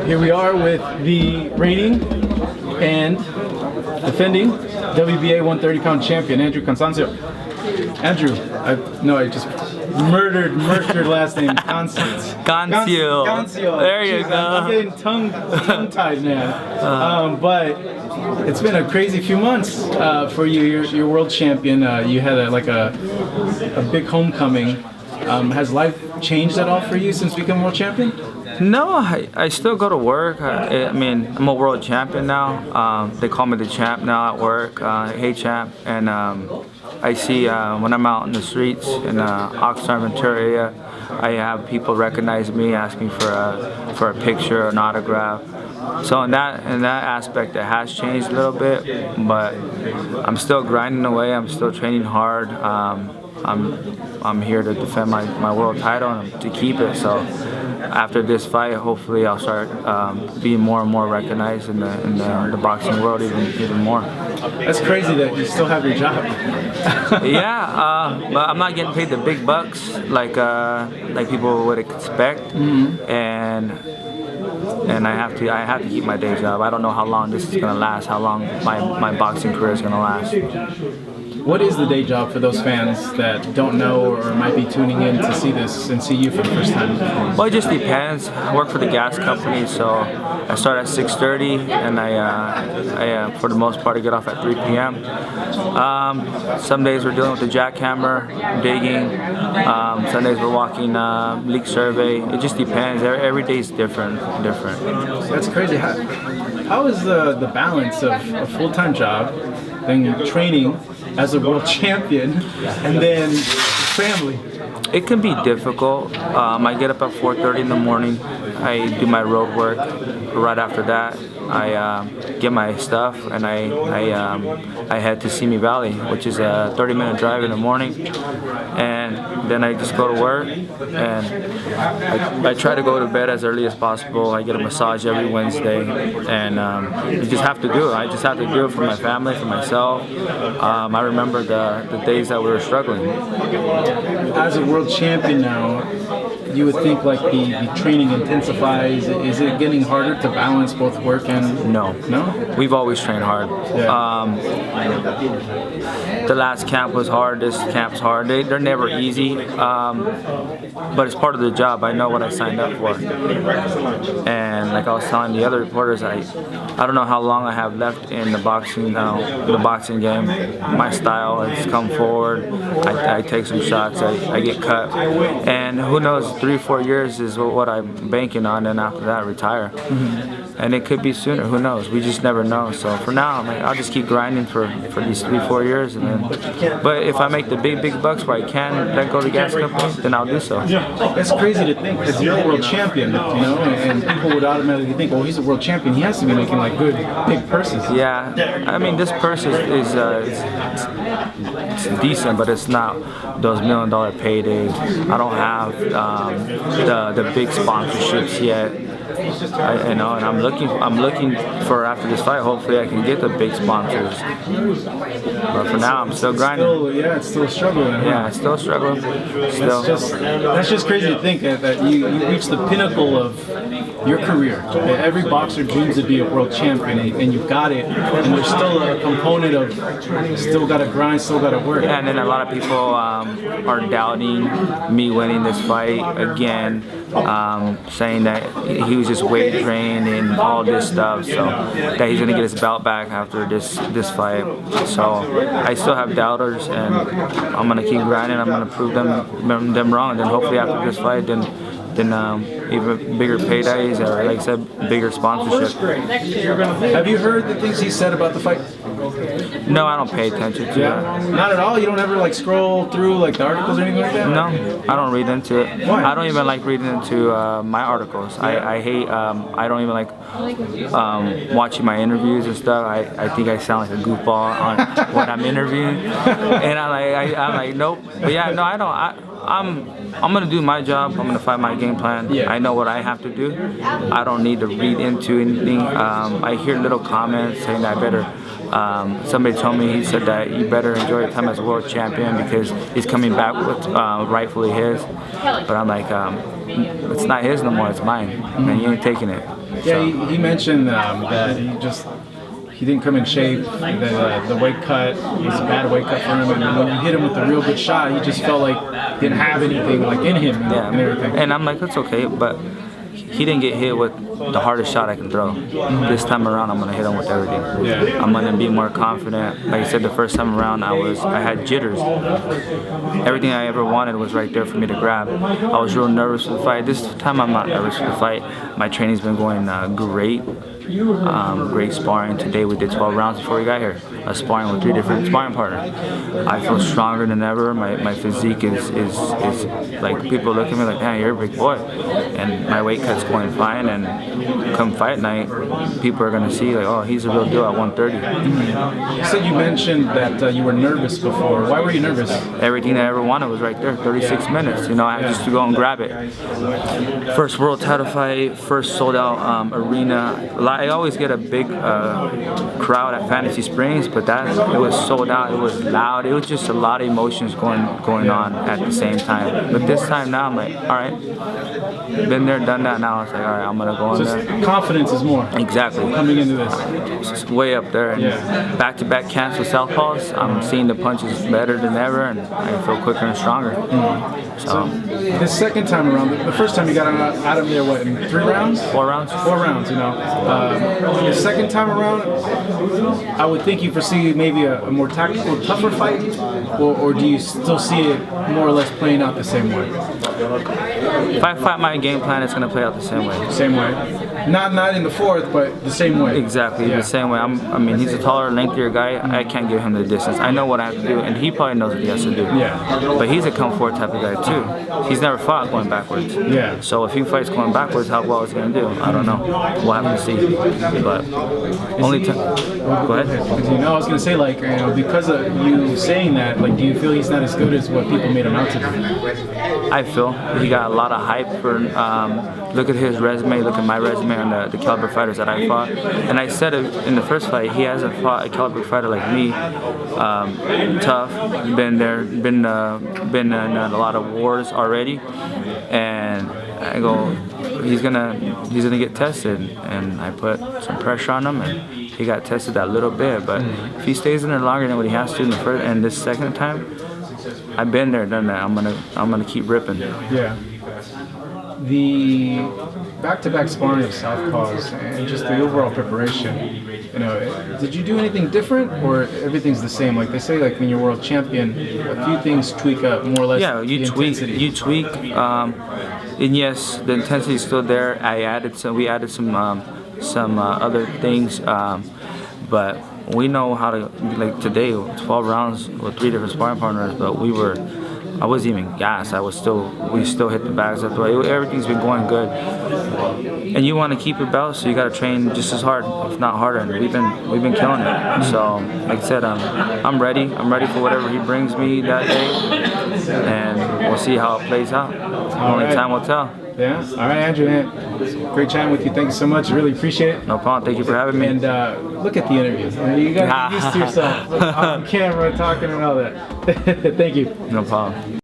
Here we are with the reigning and defending WBA 130-pound champion, Andrew Cancio. Andrew, I just murdered your last name, Cancio. Cancio. There you go. I'm getting tongue-tied now. But it's been a crazy few months for you. You're world champion. You had a big homecoming. Has life changed at all for you since becoming world champion? No, I still go to work. I mean, I'm a world champion now. They call me the champ now at work. Hey champ. And I see when I'm out in the streets in Oxnard, Ventura area, I have people recognize me, asking for a picture, an autograph. So in that aspect, it has changed a little bit, but I'm still grinding away. I'm still training hard. I'm here to defend my world title and to keep it. So after this fight, hopefully I'll start being more and more recognized in the boxing world even more. That's crazy that you still have your job. Yeah, but I'm not getting paid the big bucks like people would expect, and I have to keep my day job. I don't know how long this is gonna last, how long my boxing career is gonna last. What is the day job for those fans that don't know or might be tuning in to see this and see you for the first time? Well, it just depends. I work for the gas company, so I start at 6:30, and I for the most part, I get off at 3 p.m. Some days we're dealing with the jackhammer, digging. Some days we're walking leak survey. It just depends. Every day is different. That's crazy. How is the balance of a full-time job, then training as a world champion, and then family? It can be difficult. I get up at 4:30 in the morning. I do my road work. Right after that, I get my stuff and I head to Simi Valley, which is a 30-minute drive in the morning, and then I just go to work, and I try to go to bed as early as possible. I get a massage every Wednesday, and you just have to do it. I just have to do it for my family, for myself. I remember the days that we were struggling. As a world champion now, you would think like the training intensifies. Is it getting harder to balance both work and... No. We've always trained hard. Yeah. The last camp was hard. This camp's hard. They're never easy, but it's part of the job. I know what I signed up for. And like I was telling the other reporters, I don't know how long I have left in the boxing game. My style has come forward. I take some shots. I get cut, and who knows? 3 or 4 years is what I'm banking on, and after that, retire. And it could be sooner. Who knows? We just never know. So for now, I'll just keep grinding for these 3 or 4 years, and then. But if I make the big bucks where I can then go to gas company, then I'll do so. It's crazy to think because you're a world champion, and people would automatically think, well, he's a world champion. He has to be making like good big purses. Yeah, I mean this purse is it's decent, but it's not those $1 million paydays. I don't have the big sponsorships yet. And I'm looking for after this fight. Hopefully, I can get the big sponsors. But for now, I'm still grinding. It's still struggling. Yeah, it's still struggling. That's just crazy to think that you reached the pinnacle of your career. Every boxer dreams to be a world champion, and you got it. And there's still a component of still got to grind, still got to work. And then a lot of people are doubting me winning this fight again, saying that he was just weight drained and all this stuff, so that he's gonna get his belt back after this fight. So I still have doubters, and I'm gonna keep grinding. I'm gonna prove them wrong, and then hopefully after this fight, then even bigger paydays, or like I said, bigger sponsorship. Have you heard the things he said about the fight? No, I don't pay attention to it. Not at all? You don't ever like scroll through like the articles or anything like that? No, I don't read into it. Why? I don't even like reading into my articles. I hate, I don't even like watching my interviews and stuff. I think I sound like a goofball on when I'm interviewing. And I'm like, nope. But yeah, no, I don't. I'm gonna do my job. I'm gonna find my game plan. Yeah. I know what I have to do. I don't need to read into anything. I hear little comments saying that I better. Somebody told me, he said that you better enjoy your time as a world champion because he's coming back with rightfully his. But I'm like, it's not his no more, it's mine, and you ain't taking it. Yeah, he mentioned that he didn't come in shape. That the weight cut was a bad weight cut for him, and when you hit him with a real good shot, he just felt like he didn't have anything like in him and everything. And I'm like, that's okay, but he didn't get hit with the hardest shot I can throw. This time around, I'm gonna hit him with everything. Yeah. I'm gonna be more confident. Like I said, the first time around, I had jitters. Everything I ever wanted was right there for me to grab. I was real nervous for the fight. This time, I'm not nervous for the fight. My training's been going great. Great sparring. Today we did 12 rounds before we got here. Sparring with 3 different sparring partners. I feel stronger than ever. My physique is like, people look at me like, man, you're a big boy. And my weight cut's going fine, and come fight night, people are gonna see like, oh, he's a real deal at 130. You said you mentioned that you were nervous before. Why were you nervous? Everything I ever wanted was right there, 36 minutes. You know, I had just to go and grab it. First world title fight, first sold out arena. I always get a big crowd at Fantasy Springs, but it was sold out. It was loud. It was just a lot of emotions going on at the same time. But this time now, I'm like, all right, been there, done that. Now it's like, all right, I'm gonna go in there. Confidence is more. Exactly. Coming into this. It's way up there. And back-to-back Cancio southpaws. I'm seeing the punches better than ever, and I feel quicker and stronger. So the second time around, the first time you got out of there, what, in 3 rounds? 4 rounds. 4 rounds, you know. The second time around, I would think you foresee maybe a more tactical, tougher fight, or do you still see it more or less playing out the same way? If I fight my game plan, it's going to play out the same way. Same way. Not in the 4th, but the same way. Exactly, the same way. I mean, he's a taller, lengthier guy. I can't give him the distance. I know what I have to do, and he probably knows what he has to do. Yeah. But he's a come forward type of guy too. He's never fought going backwards. Yeah. So if he fights going backwards, how well is he going to do? I don't know. We'll have to see. But only time. Go ahead. You know, I was going to say, like, you know, because of you saying that, like, do you feel he's not as good as what people made him out to be? I feel he got a lot of hype for. Look at his resume. Look at my resume on the caliber fighters that I fought. And I said it in the first fight, he hasn't fought a caliber fighter like me. Tough, been there, been in a lot of wars already. And I go, he's gonna get tested. And I put some pressure on him, and he got tested that little bit. But if he stays in there longer than what he has to in the first and this second time, I've been there, done that. I'm gonna keep ripping. Yeah. The back-to-back sparring of southpaws and just the overall preparation, you know, did you do anything different, or everything's the same? Like they say, like when you're world champion, a few things tweak up more or less. Yeah, you tweak. And yes, the intensity is still there. We added some other things, but we know how to, like today, 12 rounds with 3 different sparring partners, but I wasn't even gassed. We still hit the bags up the way. Everything's been going good. And you want to keep your belt, so you got to train just as hard, if not harder. And we've been killing it. So, like I said, I'm ready. I'm ready for whatever he brings me that day, and we'll see how it plays out. Only time will tell. Yeah. All right, Andrew, man. Great chatting with you. Thank you so much. I really appreciate it. No problem. Thank you for having me. And look at the interview. You got to get used to yourself on camera talking and all that. Thank you. No problem.